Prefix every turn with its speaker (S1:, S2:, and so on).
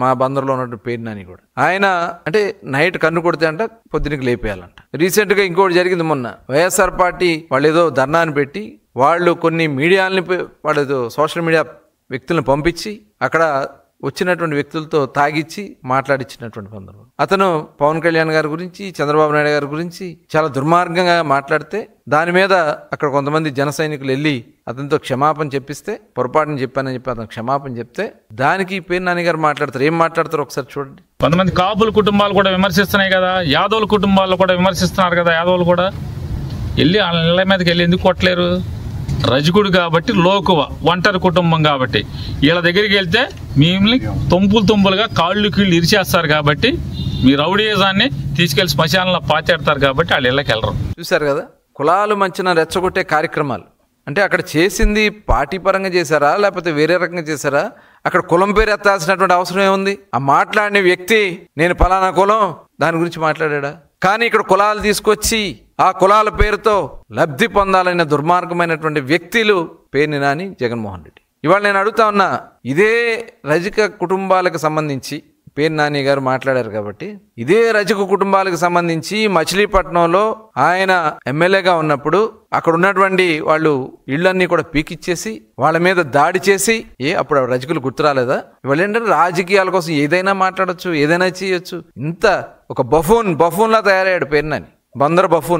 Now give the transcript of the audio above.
S1: మా బందర్లో ఉన్నటువంటి పేరు నాని కూడా. ఆయన అంటే నైట్ కన్ను కొడితే అంట పొద్దునకి లేపేయాలంట. రీసెంట్ గా ఇంకోటి జరిగింది మొన్న. వైఎస్ఆర్ పార్టీ వాళ్ళు ఏదో ధర్నాన్ని పెట్టి వాళ్ళు కొన్ని మీడియాలని వాళ్ళు ఏదో సోషల్ మీడియా వ్యక్తులను పంపించి అక్కడ వచ్చినటువంటి వ్యక్తులతో తాగిచ్చి మాట్లాడించినటువంటి సందర్భం. అతను పవన్ కళ్యాణ్ గారి గురించి, చంద్రబాబు నాయుడు గారి గురించి చాలా దుర్మార్గంగా మాట్లాడితే దాని మీద అక్కడ కొంతమంది జన సైనికులు వెళ్ళి అతనితో క్షమాపణ చెప్పిస్తే, పొరపాటుని చెప్పానని చెప్పి అతను క్షమాపణ చెప్తే దానికి పేరు నాని గారు మాట్లాడతారు. ఏం మాట్లాడతారు ఒకసారి చూడండి.
S2: కొంతమంది కాపుల కుటుంబాలు కూడా విమర్శిస్తున్నాయి కదా, యాదవుల కుటుంబాలు కూడా విమర్శిస్తున్నారు కదా. యాదవులు కూడా వెళ్ళి వాళ్ళ ఇళ్ళ మీదకి వెళ్ళి ఎందుకు కొట్టలేరు? రజకుడు కాబట్టి, లోకువ ఒంటరి కుటుంబం కాబట్టి వీళ్ళ దగ్గరికి వెళ్తే మిమ్మల్ని తొంపులుగా కాళ్ళు కీళ్ళు ఇరిచేస్తారు కాబట్టి మీ రౌడీజాన్ని తీసుకెళ్లి శ్మశానంలో పాతేడతారు కాబట్టి వాళ్ళు ఇళ్ళకి వెళ్ళరు.
S1: చూశారు కదా, కులాలు మంచిన రెచ్చగొట్టే కార్యక్రమాలు. అంటే అక్కడ చేసింది పార్టీ పరంగా చేశారా లేకపోతే వేరే రకంగా చేశారా? అక్కడ కులం పేరు ఎత్తాల్సినటువంటి అవసరం ఏముంది? ఆ మాట్లాడిన వ్యక్తి నేను ఫలానా కులం దాని గురించి మాట్లాడా? కానీ ఇక్కడ కులాలు తీసుకొచ్చి ఆ కులాల పేరుతో లబ్ధి పొందాలనే దుర్మార్గమైనటువంటి వ్యక్తులు పేర్ని నాని, జగన్మోహన్ రెడ్డి. ఇవాళ నేను అడుగుతా ఉన్నా, ఇదే రజక కుటుంబాలకు సంబంధించి పేరు నాని గారు మాట్లాడారు కాబట్టి ఇదే రజక కుటుంబాలకు సంబంధించి మచిలీపట్నంలో ఆయన ఎమ్మెల్యేగా ఉన్నప్పుడు అక్కడ ఉన్నటువంటి వాళ్ళు ఇళ్ళన్నీ కూడా పీకిచ్చేసి వాళ్ళ మీద దాడి చేసి అప్పుడు రజకులు గుర్తు రాలేదా? ఇవాళ ఏంటంటే రాజకీయాల కోసం ఏదైనా మాట్లాడచ్చు, ఏదైనా చేయొచ్చు. ఇంత ఒక బఫూన్ లా తయారయ్యాడు పేరు నాని, బందర్ బఫూన్.